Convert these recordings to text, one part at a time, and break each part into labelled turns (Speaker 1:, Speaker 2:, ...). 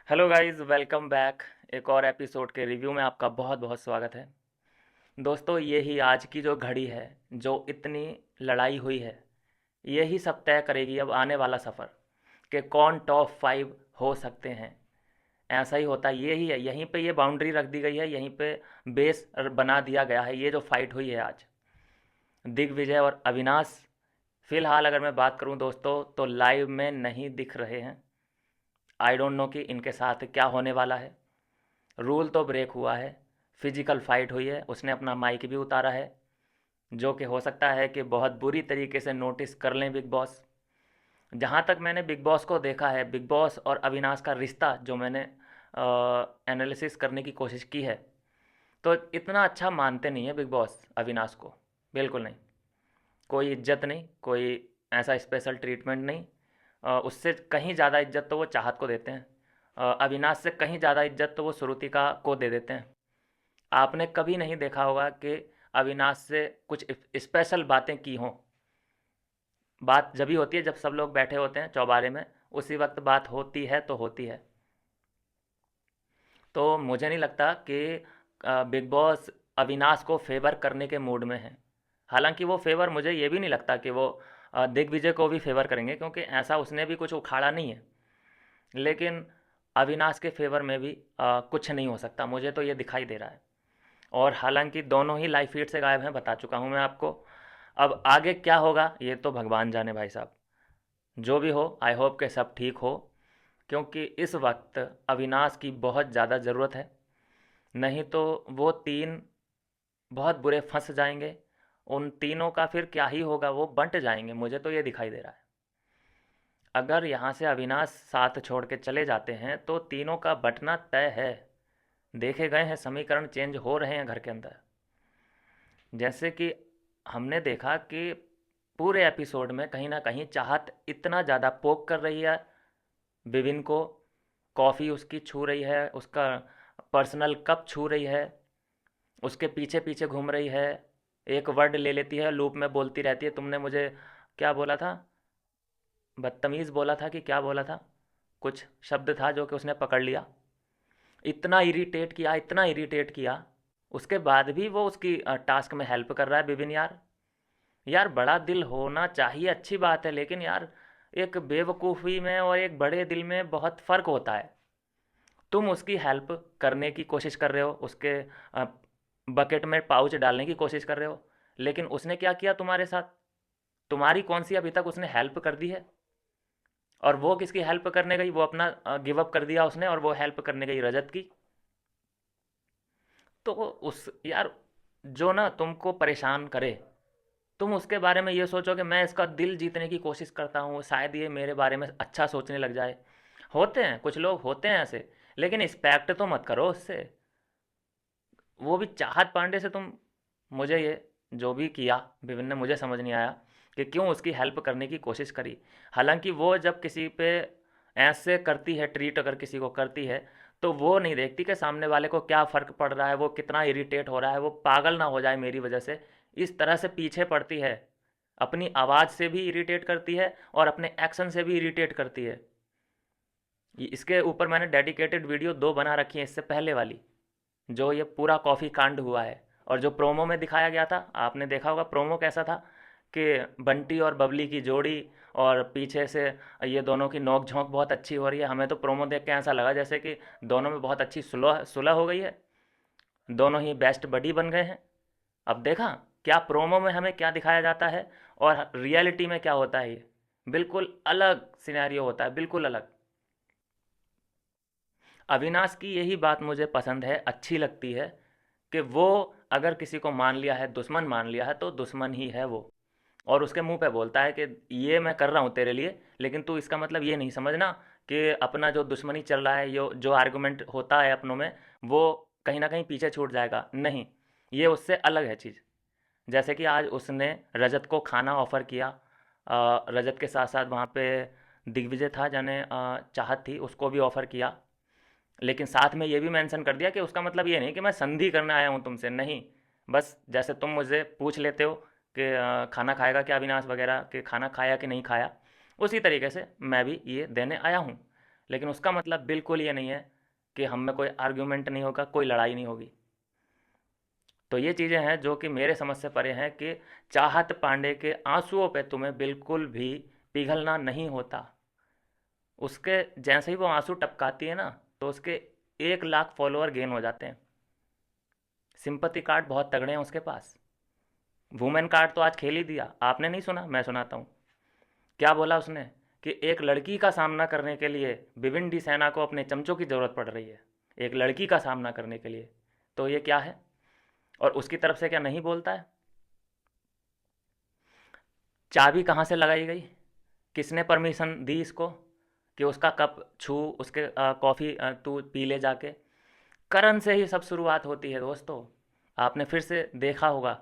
Speaker 1: Hello guys, welcome back. एक और episode के रिव्यू में आपका बहुत बहुत स्वागत है। दोस्तों, यही आज की जो घड़ी है, जो इतनी लड़ाई हुई है, यही सब तय करेगी अब आने वाला सफ़र कि कौन टॉप 5 हो सकते हैं। ऐसा ही होता है, यही है, यहीं पे ये बाउंड्री रख दी गई है, यहीं पे बेस बना दिया गया है। ये जो फाइट हुई है आज, दिग्विजय और अविनाश, फ़िलहाल अगर मैं बात करूं दोस्तों तो लाइव में नहीं दिख रहे हैं। आई डोंट नो कि इनके साथ क्या होने वाला है। रूल तो ब्रेक हुआ है, फिजिकल फाइट हुई है, उसने अपना माइक भी उतारा है, जो कि हो सकता है कि बहुत बुरी तरीके से नोटिस कर लें बिग बॉस। जहाँ तक मैंने बिग बॉस को देखा है, बिग बॉस और अविनाश का रिश्ता जो मैंने एनालिसिस करने की कोशिश की है, तो इतना अच्छा मानते नहीं है बिग बॉस अविनाश को। बिल्कुल नहीं। कोई इज्जत नहीं, कोई ऐसा स्पेशल ट्रीटमेंट नहीं। उससे कहीं ज़्यादा इज्जत तो वो चाहत को देते हैं। अविनाश से कहीं ज़्यादा इज्जत तो वो श्रुतिका को दे देते हैं। आपने कभी नहीं देखा होगा कि अविनाश से कुछ स्पेशल बातें की हों। बात जब ही होती है जब सब लोग बैठे होते हैं चौबारे में, उसी वक्त बात होती है तो होती है। तो मुझे नहीं लगता कि बिग बॉस अविनाश को फेवर करने के मूड में है। हालांकि वो फेवर, मुझे ये भी नहीं लगता कि वो दिग्विजय को भी फेवर करेंगे, क्योंकि ऐसा उसने भी कुछ उखाड़ा नहीं है। लेकिन अविनाश के फेवर में भी कुछ नहीं हो सकता, मुझे तो ये दिखाई दे रहा है। और हालांकि दोनों ही लाइव फीड से गायब हैं, बता चुका हूं मैं आपको। अब आगे क्या होगा ये तो भगवान जाने भाई साहब। जो भी हो, आई होप के सब ठीक हो, क्योंकि इस वक्त अविनाश की बहुत ज़्यादा ज़रूरत है। नहीं तो वो तीन बहुत बुरे फंस जाएंगे। उन तीनों का फिर क्या ही होगा, वो बंट जाएंगे, मुझे तो ये दिखाई दे रहा है। अगर यहाँ से अविनाश साथ छोड़ के चले जाते हैं तो तीनों का बंटना तय है। देखे गए हैं, समीकरण चेंज हो रहे हैं घर के अंदर। जैसे कि हमने देखा कि पूरे एपिसोड में कहीं ना कहीं चाहत इतना ज़्यादा पोक कर रही है विविन को। कॉफ़ी उसकी छू रही है, उसका पर्सनल कप छू रही है, उसके पीछे पीछे घूम रही है। एक वर्ड ले लेती है, लूप में बोलती रहती है, तुमने मुझे क्या बोला था, बदतमीज़ बोला था कि क्या बोला था, कुछ शब्द था जो कि उसने पकड़ लिया। इतना इरिटेट किया, इतना इरिटेट किया, उसके बाद भी वो उसकी टास्क में हेल्प कर रहा है विपिन। यार, यार बड़ा दिल होना चाहिए, अच्छी बात है, लेकिन यार एक बेवकूफ़ी में और एक बड़े दिल में बहुत फ़र्क होता है। तुम उसकी हेल्प करने की कोशिश कर रहे हो, उसके बकेट में पाउच डालने की कोशिश कर रहे हो, लेकिन उसने क्या किया तुम्हारे साथ? तुम्हारी कौन सी अभी तक उसने हेल्प कर दी है? और वो किसकी हेल्प करने गई? वो अपना गिव अप कर दिया उसने, और वो हेल्प करने गई रजत की। तो उस यार, जो ना तुमको परेशान करे, तुम उसके बारे में ये सोचो कि मैं इसका दिल जीतने की कोशिश करता हूँ, शायद ये मेरे बारे में अच्छा सोचने लग जाए। होते हैं कुछ लोग, होते हैं ऐसे, लेकिन एक्सपेक्ट तो मत करो उससे। वो भी चाहत पांडे से तुम, मुझे ये जो भी किया विभिन्न ने, मुझे समझ नहीं आया कि क्यों उसकी हेल्प करने की कोशिश करी। हालांकि वो जब किसी पे ऐसे करती है ट्रीट, अगर किसी को करती है, तो वो नहीं देखती कि सामने वाले को क्या फ़र्क पड़ रहा है, वो कितना इरिटेट हो रहा है, वो पागल ना हो जाए मेरी वजह से। इस तरह से पीछे पड़ती है, अपनी आवाज़ से भी इरिटेट करती है और अपने एक्शन से भी इरिटेट करती है। इसके ऊपर मैंने डेडिकेटेड वीडियो 2 बना रखी है इससे पहले वाली, जो ये पूरा कॉफ़ी कांड हुआ है। और जो प्रोमो में दिखाया गया था, आपने देखा होगा प्रोमो कैसा था, कि बंटी और बबली की जोड़ी, और पीछे से ये दोनों की नोक झोंक बहुत अच्छी हो रही है। हमें तो प्रोमो देख के ऐसा लगा जैसे कि दोनों में बहुत अच्छी सुलह सुलह हो गई है, दोनों ही बेस्ट बडी बन गए हैं। अब देखा क्या प्रोमो में हमें क्या दिखाया जाता है और रियलिटी में क्या होता है, ये बिल्कुल अलग सिनेरियो होता है, बिल्कुल अलग। अविनाश की यही बात मुझे पसंद है, अच्छी लगती है, कि वो अगर किसी को मान लिया है, दुश्मन मान लिया है, तो दुश्मन ही है वो। और उसके मुंह पे बोलता है कि ये मैं कर रहा हूँ तेरे लिए, लेकिन तू इसका मतलब ये नहीं समझना कि अपना जो दुश्मनी चल रहा है, यो जो आर्गुमेंट होता है अपनों में, वो कहीं ना कहीं पीछे छूट जाएगा। नहीं, ये उससे अलग है चीज़। जैसे कि आज उसने रजत को खाना ऑफ़र किया, रजत के साथ साथ वहाँ पे दिग्विजय था, जाने चाहत थी, उसको भी ऑफ़र किया। लेकिन साथ में ये भी मेंशन कर दिया कि उसका मतलब ये नहीं कि मैं संधि करने आया हूँ तुमसे, नहीं। बस जैसे तुम मुझे पूछ लेते हो कि खाना खाएगा क्या अविनाश वगैरह, कि खाना खाया कि नहीं खाया, उसी तरीके से मैं भी ये देने आया हूँ। लेकिन उसका मतलब बिल्कुल ये नहीं है कि हम में कोई आर्ग्यूमेंट नहीं होगा, कोई लड़ाई नहीं होगी। तो ये चीज़ें हैं जो कि मेरे समझ से परे हैं कि चाहत पांडे के आंसुओं पे तुम्हें बिल्कुल भी पिघलना नहीं होता। उसके जैसे ही वो आंसू टपकाती है ना, तो उसके 1 लाख फॉलोअर गेन हो जाते हैं। सिंपति कार्ड बहुत तगड़े हैं उसके पास। वुमेन कार्ड तो आज खेल ही दिया, आपने नहीं सुना? मैं सुनाता हूँ। क्या बोला उसने कि एक लड़की का सामना करने के लिए विभिन्न डी सेना को अपने चमचों की ज़रूरत पड़ रही है। एक लड़की का सामना करने के लिए, तो ये क्या है? और उसकी तरफ से क्या नहीं बोलता है? चाबी कहाँ से लगाई गई? किसने परमिशन दी इसको कि उसका कप छू, उसके कॉफ़ी तू पी ले जाके? करण से ही सब शुरुआत होती है दोस्तों। आपने फिर से देखा होगा,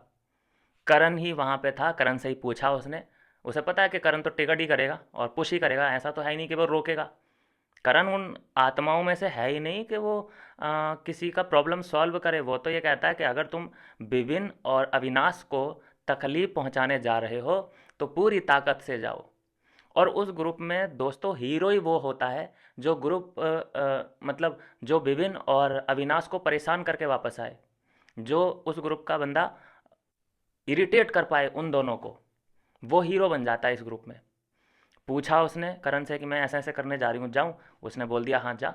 Speaker 1: करण ही वहाँ पे था, करण से ही पूछा उसने। उसे पता है कि करण तो टिकट ही करेगा और पुश ही करेगा, ऐसा तो है ही नहीं कि वो रोकेगा। करण उन आत्माओं में से है ही नहीं कि वो किसी का प्रॉब्लम सॉल्व करे। वो तो ये कहता है कि अगर तुम विपिन और अविनाश को तकलीफ पहुंचाने जा रहे हो तो पूरी ताकत से जाओ। और उस ग्रुप में दोस्तों हीरो ही वो होता है जो ग्रुप मतलब जो विपिन और अविनाश को परेशान करके वापस आए, जो उस ग्रुप का बंदा इरिटेट कर पाए उन दोनों को, वो हीरो बन जाता है इस ग्रुप में। पूछा उसने करण से कि मैं ऐसे ऐसे करने जा रही हूँ, जाऊँ? उसने बोल दिया हाँ जा।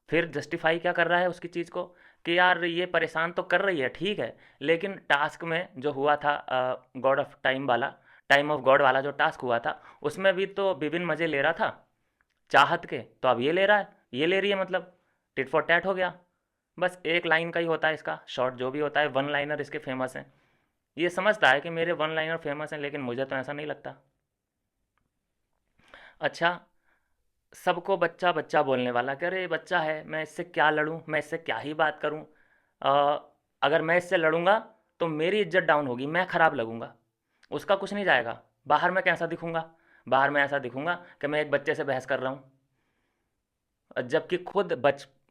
Speaker 1: फिर जस्टिफाई क्या कर रहा है उसकी चीज़ को कि यार ये परेशान तो कर रही है, ठीक है, लेकिन टास्क में जो हुआ था गॉड ऑफ टाइम वाला, टाइम ऑफ गॉड वाला जो टास्क हुआ था, उसमें भी तो विभिन्न मज़े ले रहा था चाहत के, तो अब ये ले रहा है, ये ले रही है, मतलब टिट फॉर टैट हो गया। बस एक लाइन का ही होता है इसका शॉर्ट, जो भी होता है वन लाइनर इसके फेमस हैं। ये समझता है कि मेरे वन लाइनर फेमस हैं, लेकिन मुझे तो ऐसा नहीं लगता। अच्छा, सबको बच्चा बच्चा बोलने वाला कि अरे बच्चा है, मैं इससे क्या लड़ूं, मैं इससे क्या ही बात करूं, अगर मैं इससे लड़ूंगा तो मेरी इज्जत डाउन होगी, मैं खराब लगूंगा। उसका कुछ नहीं जाएगा, बाहर मैं कैसा दिखूंगा? बाहर मैं ऐसा दिखूंगा कि मैं एक बच्चे से बहस कर रहा हूँ, जबकि खुद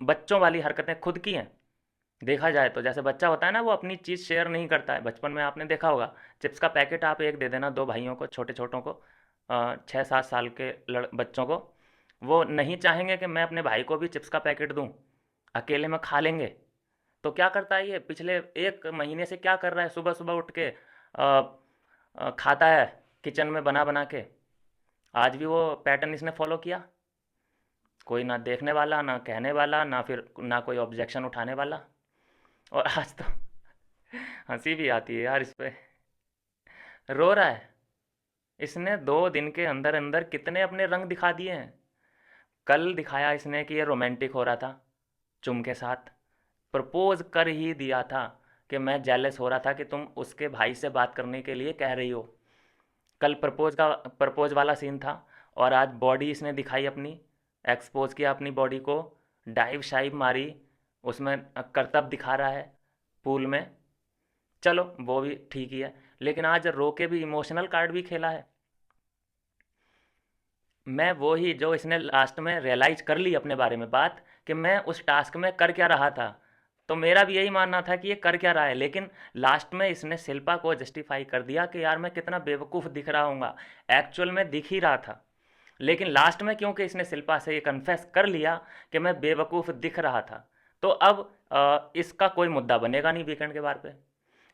Speaker 1: बच्चों वाली हरकतें खुद की हैं। देखा जाए तो जैसे बच्चा होता है ना, वो अपनी चीज़ शेयर नहीं करता है। बचपन में आपने देखा होगा, चिप्स का पैकेट आप एक दे देना दो भाइयों को, छोटे छोटों को, 6-7 साल के बच्चों को, वो नहीं चाहेंगे कि मैं अपने भाई को भी चिप्स का पैकेट दूं, अकेले में खा लेंगे। तो क्या करता है ये, पिछले 1 महीने से क्या कर रहा है, सुबह सुबह उठ के खाता है किचन में बना बना के। आज भी वो पैटर्न इसने फॉलो किया। कोई ना देखने वाला, ना कहने वाला, ना फिर ना कोई ऑब्जेक्शन उठाने वाला। और आज तो हंसी भी आती है यार इस पे। रो रहा है। इसने 2 दिन के अंदर अंदर कितने अपने रंग दिखा दिए हैं। कल दिखाया इसने कि ये रोमांटिक हो रहा था चुम के साथ, प्रपोज कर ही दिया था कि मैं जेलस हो रहा था कि तुम उसके भाई से बात करने के लिए कह रही हो। कल प्रपोज वाला सीन था। और आज बॉडी इसने दिखाई अपनी, एक्सपोज किया अपनी बॉडी को, डाइव शाइव मारी, उसमें करतब दिखा रहा है पूल में। चलो वो भी ठीक ही है, लेकिन आज रो के भी इमोशनल कार्ड भी खेला है। मैं वो ही जो इसने लास्ट में रियलाइज कर ली अपने बारे में बात, कि मैं उस टास्क में कर क्या रहा था। तो मेरा भी यही मानना था कि ये कर क्या रहा है, लेकिन लास्ट में इसने शिल्पा को जस्टिफाई कर दिया कि यार मैं कितना बेवकूफ़ दिख रहा हूँगा। एक्चुअल में दिख ही रहा था, लेकिन लास्ट में क्योंकि इसने शिल्पा से ये कन्फेस कर लिया कि मैं बेवकूफ़ दिख रहा था, तो अब इसका कोई मुद्दा बनेगा नहीं वीकेंड के बार पे,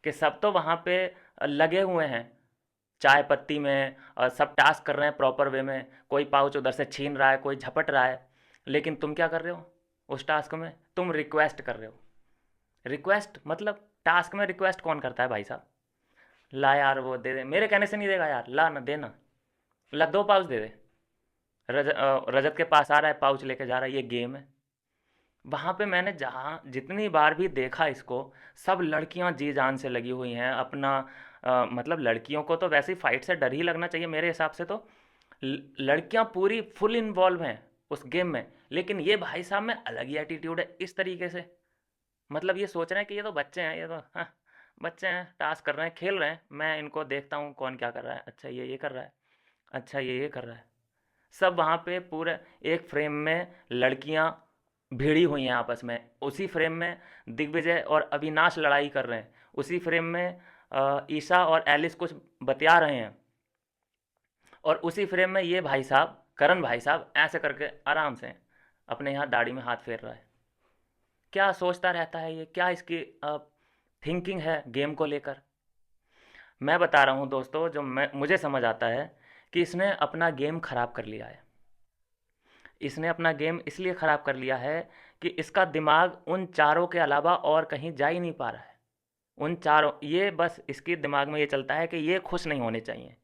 Speaker 1: कि सब तो वहाँ पे लगे हुए हैं चाय पत्ती में, और सब टास्क कर रहे हैं प्रॉपर वे में, कोई पाउच उधर से छीन रहा है, कोई झपट रहा है, लेकिन तुम क्या कर रहे हो उस टास्क में? तुम रिक्वेस्ट कर रहे हो। रिक्वेस्ट मतलब टास्क में रिक्वेस्ट कौन करता है भाई साहब? ला यार वो दे दे, मेरे कहने से नहीं देगा यार, ला ना देना, ला 2 पाउच दे दे। रजत के पास आ रहा है, पाउच लेके जा रहा है, ये गेम है। वहाँ पे मैंने जहाँ जितनी बार भी देखा इसको, सब लड़कियाँ जी जान से लगी हुई हैं अपना, मतलब लड़कियों को तो वैसे ही फाइट से डर ही लगना चाहिए मेरे हिसाब से तो। लड़कियाँ पूरी फुल इन्वॉल्व हैं उस गेम में, लेकिन ये भाई साहब में अलग ही एटीट्यूड है इस तरीके से। मतलब ये सोच रहे हैं कि ये तो बच्चे हैं, ये तो हाँ बच्चे हैं, टास्क कर रहे हैं, खेल रहे हैं, मैं इनको देखता हूँ कौन क्या कर रहा है, अच्छा ये कर रहा है, अच्छा ये कर रहा है। सब वहाँ पे पूरे एक फ्रेम में लड़कियाँ भिड़ी हुई हैं आपस में, उसी फ्रेम में दिग्विजय और अविनाश लड़ाई कर रहे हैं, उसी फ्रेम में ईशा और एलिस कुछ बतिया रहे हैं, और उसी फ्रेम में ये भाई साहब करण भाई साहब ऐसे करके आराम से अपने यहाँ दाढ़ी में हाथ फेर रहा है। क्या सोचता रहता है ये, क्या इसकी थिंकिंग है गेम को लेकर। मैं बता रहा हूँ दोस्तों, जो मैं मुझे समझ आता है कि इसने अपना गेम खराब कर लिया है। इसने अपना गेम इसलिए ख़राब कर लिया है कि इसका दिमाग उन चारों के अलावा और कहीं जा ही नहीं पा रहा है। उन चारों, ये बस इसके दिमाग में ये चलता है कि ये खुश नहीं होने चाहिए,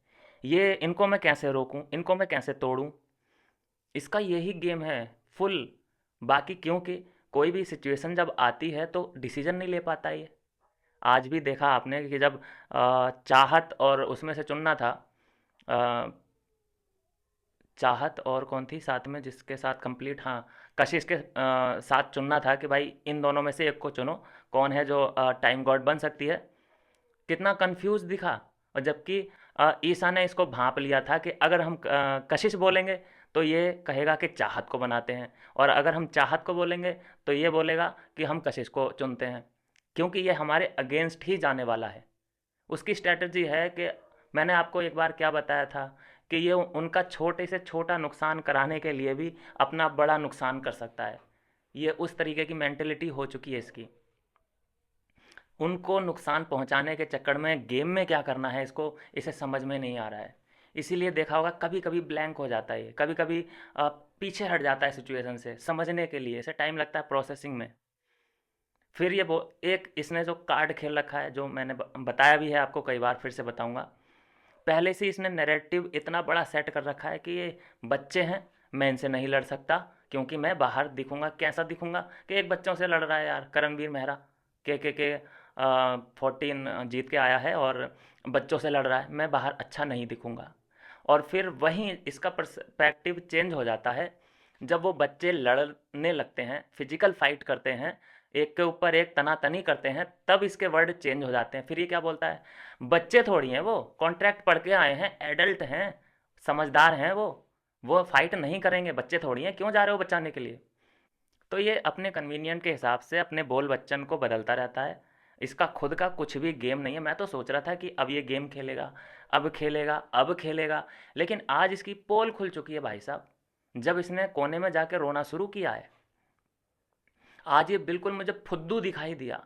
Speaker 1: ये इनको मैं कैसे रोकूं, इनको मैं कैसे तोड़ूं। इसका यही गेम है फुल। बाकी क्योंकि कोई भी सिचुएशन जब आती है तो डिसीजन नहीं ले पाता ये। आज भी देखा आपने कि जब चाहत और उसमें से चुनना था, अ, चाहत और कौन थी साथ में जिसके साथ कंप्लीट, हाँ, कशिश के साथ चुनना था कि भाई इन दोनों में से एक को चुनो, कौन है जो टाइम गॉड बन सकती है। कितना कंफ्यूज दिखा। और जबकि ईसा ने इसको भांप लिया था कि अगर हम कशिश बोलेंगे तो ये कहेगा कि चाहत को बनाते हैं, और अगर हम चाहत को बोलेंगे तो ये बोलेगा कि हम कशिश को चुनते हैं, क्योंकि ये हमारे अगेंस्ट ही जाने वाला है। उसकी स्ट्रैटेजी है कि मैंने आपको एक बार क्या बताया था कि ये उनका छोटे से छोटा नुकसान कराने के लिए भी अपना बड़ा नुकसान कर सकता है। ये उस तरीके की मेंटेलिटी हो चुकी है इसकी। उनको नुकसान पहुंचाने के चक्कर में गेम में क्या करना है इसको, इसे समझ में नहीं आ रहा है। इसीलिए देखा होगा कभी कभी ब्लैंक हो जाता है, कभी कभी पीछे हट जाता है सिचुएशन से, समझने के लिए इसे टाइम लगता है प्रोसेसिंग में। फिर ये वो एक इसने जो कार्ड खेल रखा है, जो मैंने बताया भी है आपको कई बार, फिर से बताऊंगा। पहले से इसने नैरेटिव इतना बड़ा सेट कर रखा है कि ये बच्चे हैं, मैं इनसे नहीं लड़ सकता, क्योंकि मैं बाहर दिखूंगा कैसा दिखूंगा कि एक बच्चों से लड़ रहा है यार करणवीर मेहरा, के 14 जीत के आया है और बच्चों से लड़ रहा है, मैं बाहर अच्छा नहीं दिखूंगा। और फिर वहीं इसका पर्सपेक्टिव चेंज हो जाता है जब वो बच्चे लड़ने लगते हैं, फिजिकल फाइट करते हैं, एक के ऊपर एक तनातनी करते हैं, तब इसके वर्ड चेंज हो जाते हैं। फिर ये क्या बोलता है, बच्चे थोड़ी हैं वो, कॉन्ट्रैक्ट पढ़ के आए हैं, एडल्ट हैं, समझदार हैं वो फाइट नहीं करेंगे, बच्चे थोड़ी हैं, क्यों जा रहे हो बचाने के लिए। तो ये अपने कन्वीनियंट के हिसाब से अपने बोल बच्चन को बदलता रहता है। इसका खुद का कुछ भी गेम नहीं है। मैं तो सोच रहा था कि अब ये गेम खेलेगा, अब खेलेगा, अब खेलेगा, लेकिन आज इसकी पोल खुल चुकी है भाई साहब, जब इसने कोने में जाके रोना शुरू किया है। आज ये बिल्कुल मुझे फुद्दू दिखाई दिया।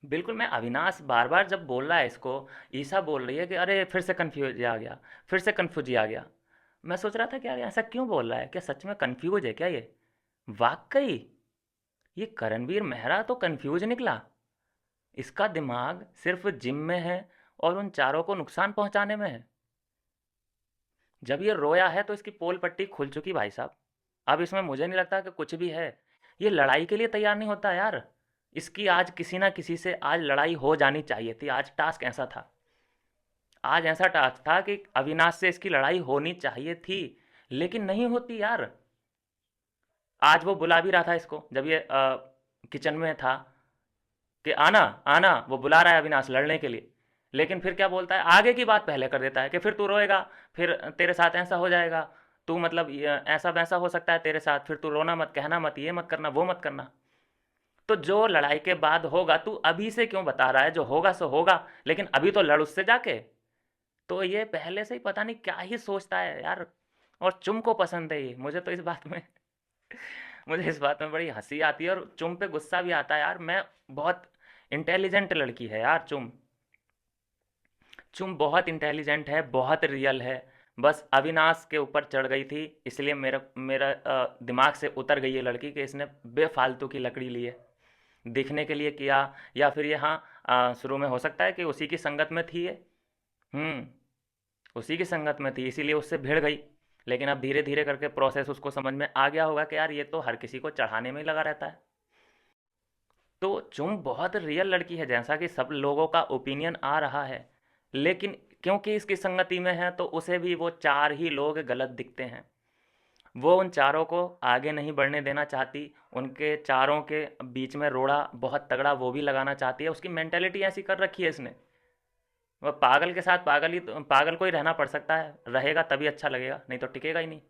Speaker 1: बिल्कुल, मैं अविनाश बार बार जब बोल रहा है इसको, ईसा बोल रही है कि अरे फिर से कन्फ्यूज आ गया, फिर से कन्फ्यूज आ गया। मैं सोच रहा था कि यार ऐसा क्यों बोल रहा है, क्या सच में कन्फ्यूज है क्या ये। वाकई ये करणवीर मेहरा तो कन्फ्यूज निकला। इसका दिमाग सिर्फ जिम में है और उन चारों को नुकसान पहुंचाने में है। जब ये रोया है तो इसकी पोल पट्टी खुल चुकी भाई साहब। अब इसमें मुझे नहीं लगता कि कुछ भी है। ये लड़ाई के लिए तैयार नहीं होता यार। इसकी आज किसी ना किसी से आज लड़ाई हो जानी चाहिए थी। आज टास्क ऐसा था, आज ऐसा टास्क था कि अविनाश से इसकी लड़ाई होनी चाहिए थी, लेकिन नहीं होती यार। आज वो बुला भी रहा था इसको, जब ये किचन में था कि आना आना, वो बुला रहा है अविनाश लड़ने के लिए, लेकिन फिर क्या बोलता है, आगे की बात पहले कर देता है कि फिर तू रोएगा, फिर तेरे साथ ऐसा हो जाएगा, तू मतलब ऐसा वैसा हो सकता है तेरे साथ, फिर तू रोना मत, कहना मत, ये मत करना, वो मत करना। तो जो लड़ाई के बाद होगा तू अभी से क्यों बता रहा है, जो होगा सो होगा, लेकिन अभी तो लड़ उससे जाके। तो ये पहले से ही पता नहीं क्या ही सोचता है यार। और चुम को पसंद है ये, मुझे तो इस बात में मुझे इस बात में बड़ी हंसी आती है और चुम पे गुस्सा भी आता है यार। मैं बहुत इंटेलिजेंट लड़की है यार चुम। चुम बहुत इंटेलिजेंट है, बहुत रियल है। बस अविनाश के ऊपर चढ़ गई थी, इसलिए मेरा मेरा दिमाग से उतर गई ये लड़की कि इसने बेफालतू की लकड़ी ली है, दिखने के लिए किया। या फिर ये, हाँ, शुरू में हो सकता है कि उसी की संगत में थी ये। हम्म, उसी की संगत में थी इसीलिए उससे भिड़ गई। लेकिन अब धीरे धीरे करके प्रोसेस उसको समझ में आ गया होगा कि यार ये तो हर किसी को चढ़ाने में ही लगा रहता है। तो चुम बहुत रियल लड़की है जैसा कि सब लोगों का ओपिनियन आ रहा है, लेकिन क्योंकि इसकी संगति में है तो उसे भी वो चार ही लोग गलत दिखते हैं। वो उन चारों को आगे नहीं बढ़ने देना चाहती, उनके चारों के बीच में रोड़ा बहुत तगड़ा वो भी लगाना चाहती है। उसकी मेंटेलिटी ऐसी कर रखी है इसने। वह पागल के साथ पागल ही, पागल को ही रहना पड़ सकता है, रहेगा तभी अच्छा लगेगा, नहीं तो टिकेगा ही नहीं।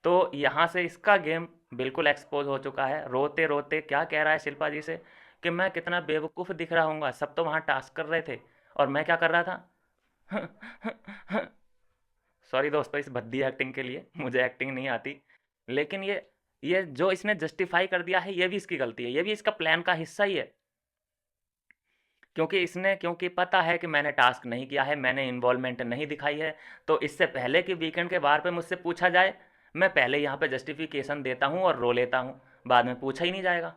Speaker 1: तो यहाँ से इसका गेम बिल्कुल एक्सपोज हो चुका है। रोते रोते क्या कह रहा है शिल्पा जी से कि मैं कितना बेवकूफ़ दिख रहा हूँगा, सब तो वहाँ टास्क कर रहे थे और मैं क्या कर रहा था सॉरी दोस्तों इस भद्दी एक्टिंग के लिए, मुझे एक्टिंग नहीं आती। लेकिन ये जो इसने जस्टिफाई कर दिया है, ये भी इसकी गलती है, ये भी इसका प्लान का हिस्सा ही है। क्योंकि पता है कि मैंने टास्क नहीं किया है, मैंने इन्वॉल्वमेंट नहीं दिखाई है, तो इससे पहले कि वीकेंड के बार पे मुझसे पूछा जाए, मैं पहले यहाँ पे जस्टिफिकेशन देता हूँ और रो लेता हूँ, बाद में पूछा ही नहीं जाएगा।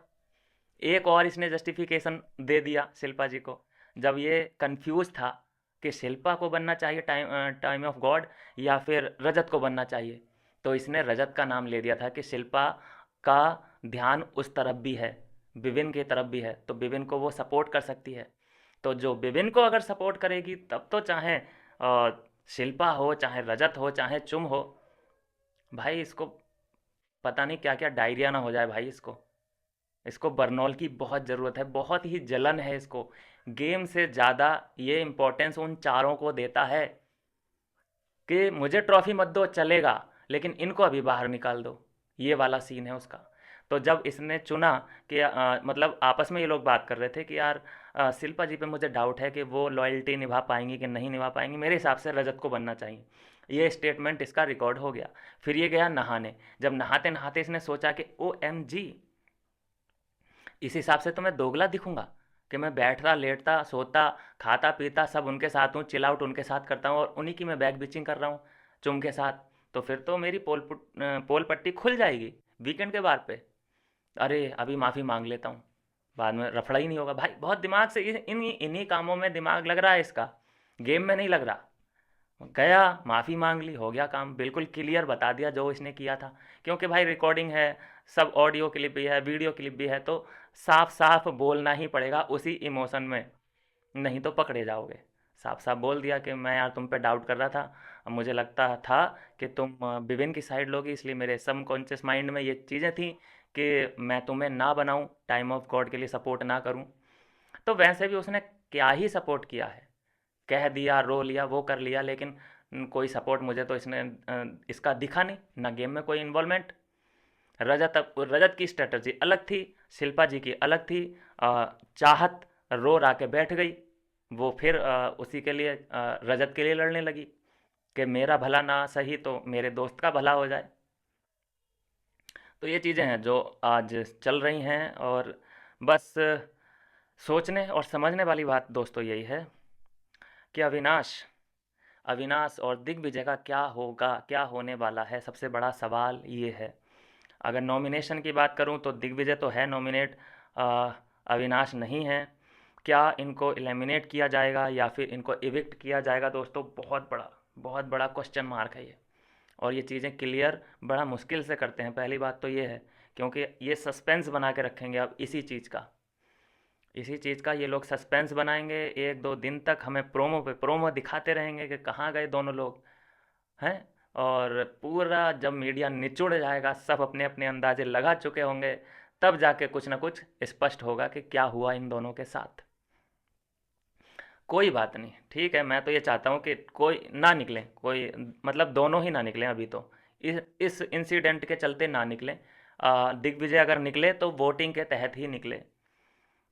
Speaker 1: एक और इसने जस्टिफिकेशन दे दिया शिल्पा जी को, जब ये कंफ्यूज था कि शिल्पा को बनना चाहिए टाइम ऑफ गॉड या फिर रजत को बनना चाहिए, तो इसने रजत का नाम ले दिया था कि शिल्पा का ध्यान उस तरफ भी है, विभिन्न की तरफ भी है, तो विभिन्न को वो सपोर्ट कर सकती है। तो जो विभिन्न को अगर सपोर्ट करेगी तब तो चाहे शिल्पा हो, चाहे रजत हो, चाहे चुम हो, भाई इसको पता नहीं क्या क्या डायरिया ना हो जाए भाई इसको। इसको बर्नॉल की बहुत ज़रूरत है, बहुत ही जलन है इसको। गेम से ज़्यादा ये इम्पोर्टेंस उन चारों को देता है कि मुझे ट्रॉफी मत दो चलेगा, लेकिन इनको अभी बाहर निकाल दो, ये वाला सीन है उसका। तो जब इसने चुना कि मतलब आपस में ये लोग बात कर रहे थे कि यार शिल्पा जी पे मुझे डाउट है कि वो लॉयल्टी निभा पाएंगी कि नहीं निभा पाएंगी, मेरे हिसाब से रजत को बनना चाहिए। ये स्टेटमेंट इसका रिकॉर्ड हो गया। फिर ये गया नहाने, जब नहाते नहाते इसने सोचा कि ओ एम जी, इस हिसाब से तो मैं दोगला दिखूंगा कि मैं बैठता लेटता सोता खाता पीता सब उनके साथ हूँ, चिल आउट उनके साथ करता हूँ और उन्हीं की मैं बैक बिचिंग कर रहा हूँ चुम के साथ। तो फिर तो मेरी पोल पट्टी खुल जाएगी वीकेंड के बार पे। अरे अभी माफ़ी मांग लेता हूँ, बाद में रफड़ा ही नहीं होगा। भाई बहुत दिमाग से इन्हीं कामों में दिमाग लग रहा है इसका, गेम में नहीं लग रहा। गया माफ़ी मांग ली, हो गया काम, बिल्कुल क्लियर बता दिया जो इसने किया था। क्योंकि भाई रिकॉर्डिंग है, सब ऑडियो क्लिप भी है, वीडियो क्लिप भी है, तो साफ साफ बोलना ही पड़ेगा उसी इमोशन में, नहीं तो पकड़े जाओगे। साफ साफ बोल दिया कि मैं यार तुम पे डाउट कर रहा था, अब मुझे लगता था कि तुम विभिन्न की साइड लोगी, इसलिए मेरे सबकॉन्शियस माइंड में ये चीज़ें थी कि मैं तुम्हें ना बनाऊं, टाइम ऑफ गॉड के लिए सपोर्ट ना करूं। तो वैसे भी उसने क्या ही सपोर्ट किया है, कह दिया रो लिया वो कर लिया, लेकिन कोई सपोर्ट मुझे तो इसने इसका दिखा नहीं ना, गेम में कोई इन्वॉल्वमेंट। रजत की स्ट्रेटजी अलग थी, शिल्पा जी की अलग थी। चाहत रो रा के बैठ गई, वो फिर उसी के लिए रजत के लिए लड़ने लगी कि मेरा भला ना सही तो मेरे दोस्त का भला हो जाए। तो ये चीज़ें हैं जो आज चल रही हैं, और बस सोचने और समझने वाली बात दोस्तों यही है कि अविनाश अविनाश और दिग्विजय का क्या होगा, क्या होने वाला है, सबसे बड़ा सवाल ये है। अगर नॉमिनेशन की बात करूं तो दिग्विजय तो है नॉमिनेट, अविनाश नहीं है। क्या इनको एलिमिनेट किया जाएगा या फिर इनको इविक्ट किया जाएगा दोस्तों, बहुत बड़ा क्वेश्चन मार्क है ये। और ये चीज़ें क्लियर बड़ा मुश्किल से करते हैं, पहली बात तो ये है, क्योंकि ये सस्पेंस बना के रखेंगे अब इसी चीज़ का ये लोग सस्पेंस बनाएंगे। एक दो दिन तक हमें प्रोमो पे प्रोमो दिखाते रहेंगे कि कहाँ गए दोनों लोग हैं। और पूरा जब मीडिया निचुड़ जाएगा, सब अपने अपने अंदाजे लगा चुके होंगे, तब जाके कुछ ना कुछ स्पष्ट होगा कि क्या हुआ इन दोनों के साथ। कोई बात नहीं, ठीक है, मैं तो ये चाहता हूँ कि कोई ना निकले, कोई मतलब दोनों ही ना निकलें अभी तो, इस इंसिडेंट के चलते ना निकलें। दिग्विजय अगर निकले तो वोटिंग के तहत ही निकले,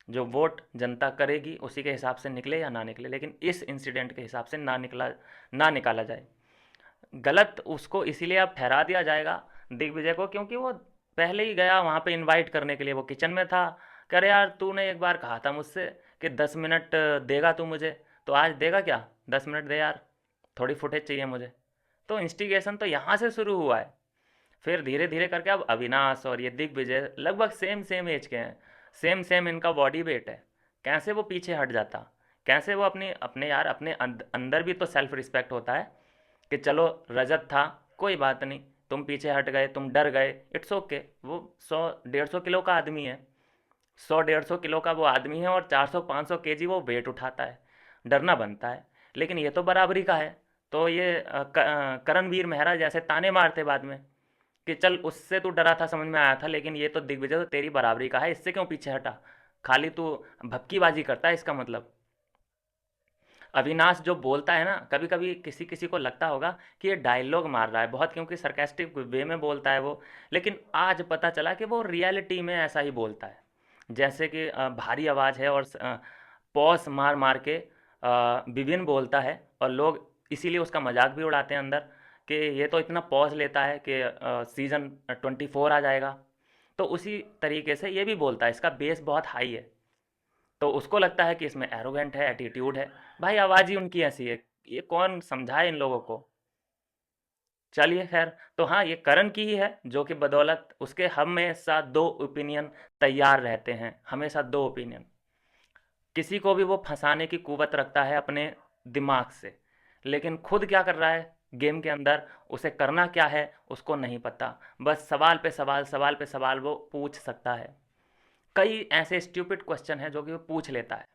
Speaker 1: जो वोट जनता करेगी उसी के हिसाब से निकले या ना निकले, लेकिन इस इंसिडेंट के हिसाब से ना निकाला जाए। गलत उसको इसीलिए अब ठहरा दिया जाएगा दिग्विजय को, क्योंकि वो पहले ही गया वहाँ पे इनवाइट करने के लिए, वो किचन में था। कह रहे यार तूने एक बार कहा था मुझसे कि 10 मिनट देगा तू मुझे, तो आज देगा क्या? 10 मिनट दे यार, थोड़ी फुटेज चाहिए मुझे। तो इंस्टिगेशन तो यहाँ से शुरू हुआ है। फिर धीरे धीरे करके अब अविनाश और ये दिग्विजय लगभग सेम सेम एज के हैं, सेम सेम इनका बॉडी वेट है, कैसे वो पीछे हट जाता? कैसे वो अपनी अपने यार अपने अंदर भी तो सेल्फ रिस्पेक्ट होता है कि चलो रजत था, कोई बात नहीं, तुम पीछे हट गए, तुम डर गए, इट्स ओके। वो 100-150 किलो का आदमी है, 100-150 किलो का वो आदमी है, और 400-500 केजी वो वेट उठाता है, डरना बनता है। लेकिन ये तो बराबरी का है। तो ये करणवीर मेहरा जैसे ताने मारते बाद में कि चल उससे तू डरा था समझ में आया था, लेकिन ये तो दिग्विजय तो तेरी बराबरी का है, इससे क्यों पीछे हटा? खाली तू भक्कीबाजी करता है इसका मतलब। अविनाश जो बोलता है ना, कभी कभी किसी किसी को लगता होगा कि ये डायलॉग मार रहा है बहुत, क्योंकि सरकास्टिक वे में बोलता है वो, लेकिन आज पता चला कि वो रियलिटी में ऐसा ही बोलता है। जैसे कि भारी आवाज़ है और पॉज मार मार के विभिन्न बोलता है, और लोग इसीलिए उसका मजाक भी उड़ाते हैं अंदर कि ये तो इतना पॉज लेता है कि सीज़न 24 आ जाएगा। तो उसी तरीके से ये भी बोलता है, इसका बेस बहुत हाई है, तो उसको लगता है कि इसमें एरोगेंट है, एटीट्यूड है। भाई आवाज़ ही उनकी ऐसी है, ये कौन समझाए इन लोगों को। चलिए खैर, तो हाँ, ये करण की ही है, जो कि बदौलत उसके हमेशा दो ओपिनियन तैयार रहते हैं, हमेशा दो ओपिनियन। किसी को भी वो फंसाने की कुवत रखता है अपने दिमाग से, लेकिन खुद क्या कर रहा है गेम के अंदर, उसे करना क्या है उसको नहीं पता। बस सवाल पे सवाल, सवाल पे सवाल वो पूछ सकता है। कई ऐसे स्ट्यूपिड क्वेश्चन हैं जो कि वो पूछ लेता है।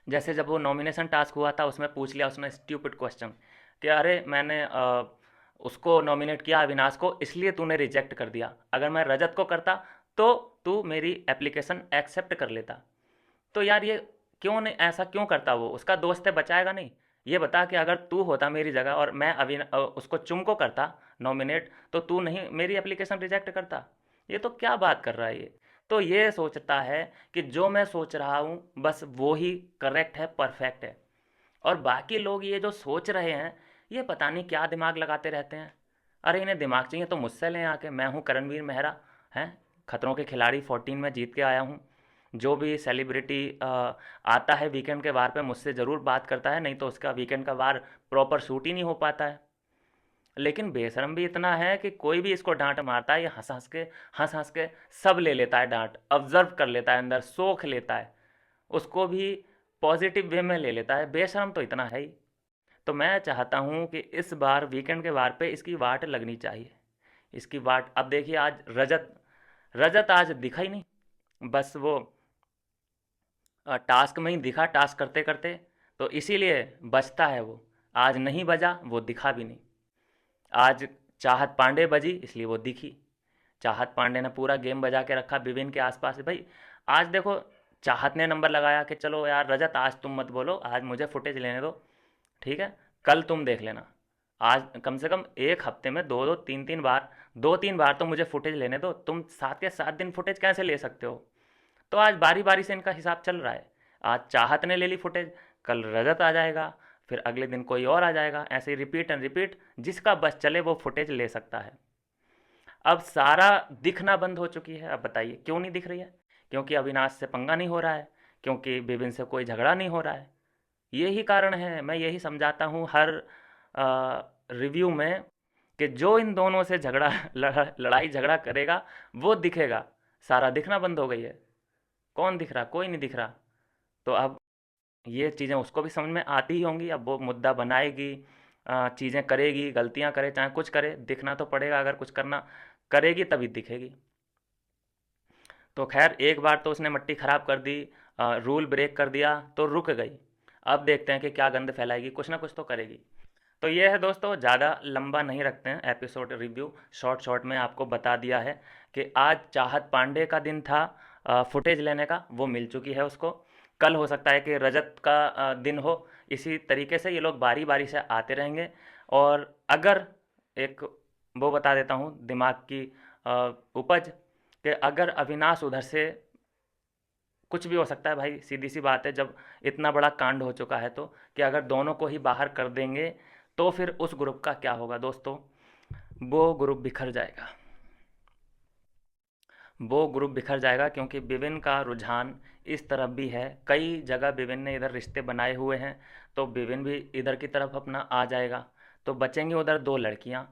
Speaker 1: जैसे जब वो नॉमिनेशन टास्क हुआ था, उसमें पूछ लिया उसने स्ट्यूपिड क्वेश्चन कि अरे मैंने उसको नॉमिनेट किया अविनाश को, इसलिए तूने रिजेक्ट कर दिया, अगर मैं रजत को करता तो तू मेरी एप्लीकेशन एक्सेप्ट कर लेता। तो यार ये क्यों नहीं, ऐसा क्यों करता, वो उसका दोस्त है, बचाएगा नहीं। ये बता कि अगर तू होता मेरी जगह और मैं उसको चुम को करता नॉमिनेट, तो तू नहीं मेरी एप्लीकेशन रिजेक्ट करता। ये तो क्या बात कर रहा है ये। तो ये सोचता है कि जो मैं सोच रहा हूँ बस वो ही करेक्ट है, परफेक्ट है। और बाकी लोग ये जो सोच रहे हैं, ये पता नहीं क्या दिमाग लगाते रहते हैं। अरे इन्हें दिमाग चाहिए तो मुझसे लें आके, मैं हूँ करणवीर मेहरा, हैं खतरों के खिलाड़ी 14 में जीत के आया हूँ। जो भी सेलिब्रिटी आता है वीकेंड के वार पे मुझसे ज़रूर बात करता है, नहीं तो उसका वीकेंड का वार प्रॉपर शूट ही नहीं हो पाता है। लेकिन बेशरम भी इतना है कि कोई भी इसको डांट मारता है, ये हंस हंस के सब ले लेता है डांट, ऑब्जर्व कर लेता है, अंदर सोख लेता है, उसको भी पॉजिटिव वे में ले लेता है। बेशरम तो इतना है ही। तो मैं चाहता हूँ कि इस बार वीकेंड के वार पे इसकी वाट लगनी चाहिए, इसकी वाट। अब देखिए आज रजत, रजत आज दिखा ही नहीं, बस वो टास्क में ही दिखा, टास्क करते करते, तो इसीलिए बचता है वो। आज नहीं बजा, वो दिखा भी नहीं। आज चाहत पांडे बजी, इसलिए वो दिखी। चाहत पांडे ने पूरा गेम बजा के रखा विभिन्न के आसपास। भाई आज देखो, चाहत ने नंबर लगाया कि चलो यार रजत आज तुम मत बोलो, आज मुझे फुटेज लेने दो, ठीक है, कल तुम देख लेना। आज कम से कम एक हफ्ते में दो दो तीन तीन बार, दो तीन बार तो मुझे फुटेज लेने दो। तुम 7 के 7 दिन फुटेज कैसे ले सकते हो। तो आज बारी बारी से इनका हिसाब चल रहा है। आज चाहत ने ले ली फुटेज, कल रजत आ जाएगा, फिर अगले दिन कोई और आ जाएगा, ऐसे ही रिपीट एंड रिपीट, जिसका बस चले वो फुटेज ले सकता है। अब सारा दिखना बंद हो चुकी है। अब बताइए क्यों नहीं दिख रही है। क्योंकि अविनाश से पंगा नहीं हो रहा है, क्योंकि विपिन से कोई झगड़ा नहीं हो रहा है। यही कारण है। मैं यही समझाता हूँ हर रिव्यू में कि जो इन दोनों से झगड़ा लड़ाई झगड़ा करेगा वो दिखेगा। सारा दिखना बंद हो गई है। कौन दिख रहा, कोई नहीं दिख रहा। तो अब ये चीज़ें उसको भी समझ में आती ही होंगी। अब वो मुद्दा बनाएगी, चीज़ें करेगी, गलतियाँ करे चाहे कुछ करे, दिखना तो पड़ेगा। अगर कुछ करना करेगी तभी दिखेगी। तो खैर एक बार तो उसने मट्टी ख़राब कर दी, रूल ब्रेक कर दिया तो रुक गई। अब देखते हैं कि क्या गंद फैलाएगी, कुछ ना कुछ तो करेगी। तो ये है दोस्तों, ज़्यादा लंबा नहीं रखते हैं एपिसोड रिव्यू, शॉर्ट शॉर्ट में आपको बता दिया है कि आज चाहत पांडे का दिन था फुटेज लेने का, वो मिल चुकी है उसको। कल हो सकता है कि रजत का दिन हो। इसी तरीके से ये लोग बारी बारी से आते रहेंगे। और अगर एक वो बता देता हूँ दिमाग की उपज, कि अगर अविनाश उधर से, कुछ भी हो सकता है भाई, सीधी सी बात है, जब इतना बड़ा कांड हो चुका है तो, कि अगर दोनों को ही बाहर कर देंगे तो फिर उस ग्रुप का क्या होगा दोस्तों। वो ग्रुप बिखर जाएगा, वो ग्रुप बिखर जाएगा, क्योंकि विभिन्न का रुझान इस तरफ भी है। कई जगह विभिन्न ने इधर रिश्ते बनाए हुए हैं, तो विभिन्न भी इधर की तरफ अपना आ जाएगा। तो बचेंगी उधर दो लड़कियां।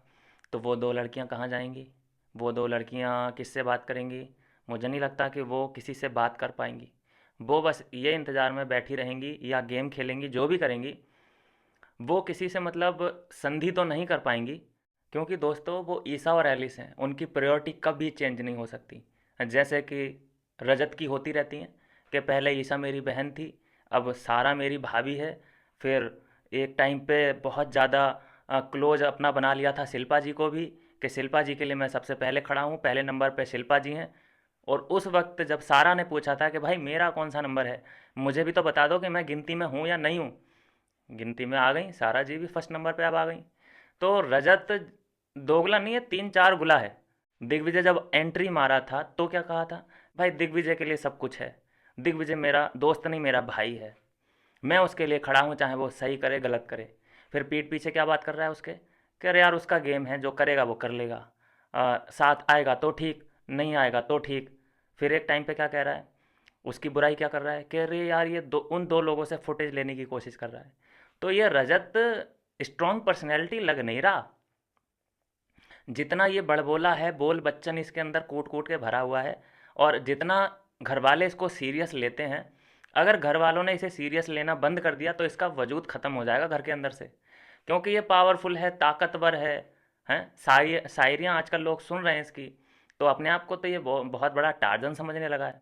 Speaker 1: तो वो दो लड़कियां कहाँ जाएंगी, वो दो लड़कियां किससे बात करेंगी। मुझे नहीं लगता कि वो किसी से बात कर पाएंगी। वो बस ये इंतज़ार में बैठी रहेंगी या गेम खेलेंगी, जो भी करेंगी। वो किसी से मतलब संधि तो नहीं कर पाएंगी, क्योंकि दोस्तों वो ईसा और एलिस हैं, उनकी प्रायोरिटी कभी चेंज नहीं हो सकती। जैसे कि रजत की होती रहती हैं कि पहले ईसा मेरी बहन थी, अब सारा मेरी भाभी है। फिर एक टाइम पे बहुत ज़्यादा क्लोज अपना बना लिया था शिल्पा जी को भी, कि शिल्पा जी के लिए मैं सबसे पहले खड़ा हूँ, पहले नंबर पे शिल्पा जी हैं। और उस वक्त जब सारा ने पूछा था कि भाई मेरा कौन सा नंबर है, मुझे भी तो बता दो कि मैं गिनती में हूँ या नहीं हूँ, गिनती में आ गई, सारा जी भी फर्स्ट नंबर पे अब आ गई। तो रजत दोगला नहीं है, 3 4 गुला है। दिग्विजय जब एंट्री मारा था तो क्या कहा था, भाई दिग्विजय के लिए सब कुछ है, दिग्विजय मेरा दोस्त नहीं मेरा भाई है, मैं उसके लिए खड़ा हूँ चाहे वो सही करे गलत करे। फिर पीठ पीछे क्या बात कर रहा है उसके, कि अरे यार उसका गेम है, जो करेगा वो कर लेगा, साथ आएगा तो ठीक, नहीं आएगा तो ठीक। फिर एक टाइम पे क्या कह रहा है, उसकी बुराई क्या कर रहा है कि अरे यार ये उन दो लोगों से फुटेज लेने की कोशिश कर रहा है। तो ये रजत स्ट्रॉन्ग पर्सनैलिटी लग नहीं रहा। जितना ये बड़बोला है, बोल बच्चन इसके अंदर कूट कूट के भरा हुआ है, और जितना घर वाले इसको सीरियस लेते हैं, अगर घर वालों ने इसे सीरियस लेना बंद कर दिया तो इसका वजूद ख़त्म हो जाएगा घर के अंदर से। क्योंकि ये पावरफुल है, ताकतवर है, हैं शायरियाँ आजकल लोग सुन रहे हैं इसकी, तो अपने आप को तो ये बहुत बड़ा टार्जन समझने लगा है।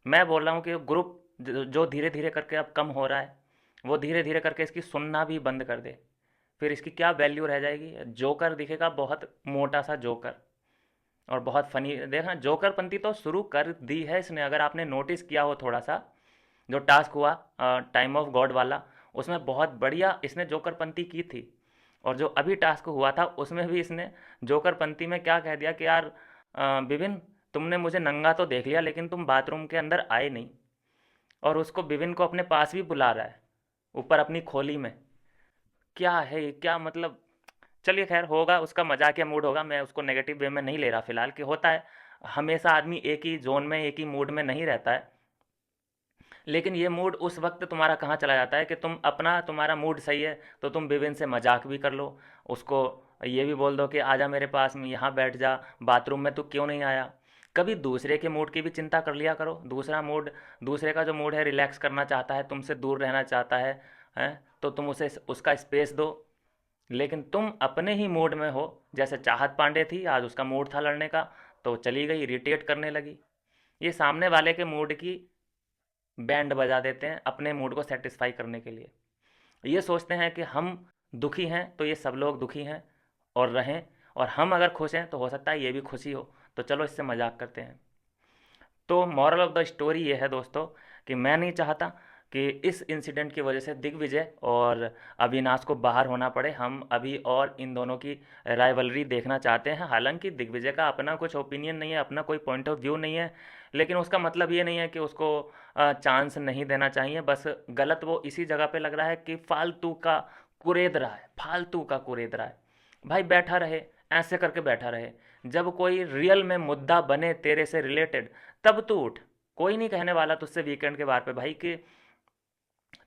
Speaker 1: मैं बोल रहा हूँ कि ग्रुप जो धीरे धीरे करके अब कम हो रहा है, वो धीरे धीरे करके इसकी सुनना भी बंद कर दे। फिर इसकी क्या वैल्यू रह जाएगी। जोकर दिखेगा, बहुत मोटा सा जोकर, और बहुत फनी। देखना, जोकर पंती तो शुरू कर दी है इसने, अगर आपने नोटिस किया हो थोड़ा सा। जो टास्क हुआ टाइम ऑफ गॉड वाला, उसमें बहुत बढ़िया इसने जोकर पंती की थी। और जो अभी टास्क हुआ था उसमें भी इसने जोकर पंती में क्या कह दिया कि यार विपिन, तुमने मुझे नंगा तो देख लिया लेकिन तुम बाथरूम के अंदर आए नहीं। और उसको विपिन को अपने पास भी बुला रहा है, ऊपर अपनी खोली में। क्या है ये, क्या मतलब। चलिए खैर, होगा उसका मजाकिया मूड होगा, मैं उसको नेगेटिव वे में नहीं ले रहा फिलहाल। कि होता है, हमेशा आदमी एक ही जोन में, एक ही मूड में नहीं रहता है। लेकिन ये मूड उस वक्त तुम्हारा कहाँ चला जाता है कि तुम्हारा मूड सही है तो तुम विविन से मजाक भी कर लो, उसको ये भी बोल दो कि आजा मेरे पास में, यहाँ बैठ जा, बाथरूम में तू क्यों नहीं आया। कभी दूसरे के मूड की भी चिंता कर लिया करो। दूसरे का जो मूड है, रिलैक्स करना चाहता है, तुमसे दूर रहना चाहता है, तो तुम उसे उसका स्पेस दो। लेकिन तुम अपने ही मूड में हो। जैसे चाहत पांडे थी, आज उसका मूड था लड़ने का, तो चली गई, इरिटेट करने लगी। ये सामने वाले के मूड की बैंड बजा देते हैं अपने मूड को सेटिस्फाई करने के लिए। ये सोचते हैं कि हम दुखी हैं तो ये सब लोग दुखी हैं और रहें, और हम अगर खुश हैं तो हो सकता है ये भी खुशी हो, तो चलो इससे मजाक करते हैं। तो मॉरल ऑफ द स्टोरी ये है दोस्तों, कि मैं नहीं चाहता कि इस इंसिडेंट की वजह से दिग्विजय और अविनाश को बाहर होना पड़े। हम अभी और इन दोनों की राइवलरी देखना चाहते हैं। हालांकि दिग्विजय का अपना कुछ ओपिनियन नहीं है, अपना कोई पॉइंट ऑफ व्यू नहीं है, लेकिन उसका मतलब ये नहीं है कि उसको चांस नहीं देना चाहिए। बस गलत वो इसी जगह पे लग रहा है कि फालतू का कुरेद रहा है, फालतू का कुरेद रहा है। भाई बैठा रहे, ऐसे करके बैठा रहे। जब कोई रियल में मुद्दा बने तेरे से रिलेटेड, तब तू उठ। कोई नहीं कहने वाला तुझसे वीकेंड के बार पे भाई कि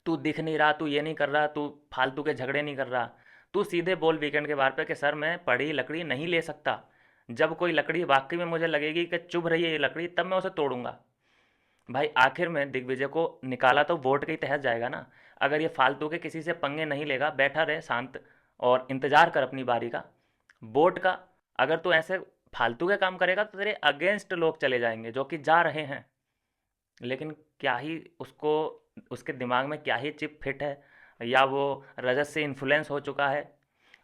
Speaker 1: तू दिख नहीं रहा, तू ये नहीं कर रहा, तू फालतू के झगड़े नहीं कर रहा। तू सीधे बोल वीकेंड के बार पे कि सर मैं पड़ी लकड़ी नहीं ले सकता। जब कोई लकड़ी वाकई में मुझे लगेगी कि चुभ रही है ये लकड़ी, तब मैं उसे तोड़ूंगा। भाई आखिर में दिग्विजय को निकाला तो वोट के ही तहत जाएगा ना। अगर ये फालतू के किसी से पंगे नहीं लेगा, बैठा रहे शांत और इंतजार कर अपनी बारी का, वोट का। अगर तू ऐसे फालतू के काम करेगा तो तेरे अगेंस्ट लोग चले जाएंगे, जो कि जा रहे हैं। लेकिन क्या ही उसको, उसके दिमाग में क्या ही चिप फिट है, या वो रजत से इन्फ्लुएंस हो चुका है।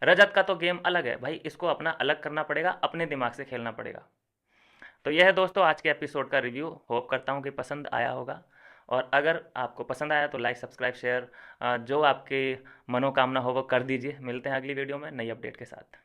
Speaker 1: रजत का तो गेम अलग है भाई, इसको अपना अलग करना पड़ेगा, अपने दिमाग से खेलना पड़ेगा। तो यह है दोस्तों आज के एपिसोड का रिव्यू। होप करता हूँ कि पसंद आया होगा, और अगर आपको पसंद आया तो लाइक सब्सक्राइब शेयर जो आपकी मनोकामना हो वो कर दीजिए। मिलते हैं अगली वीडियो में नई अपडेट के साथ।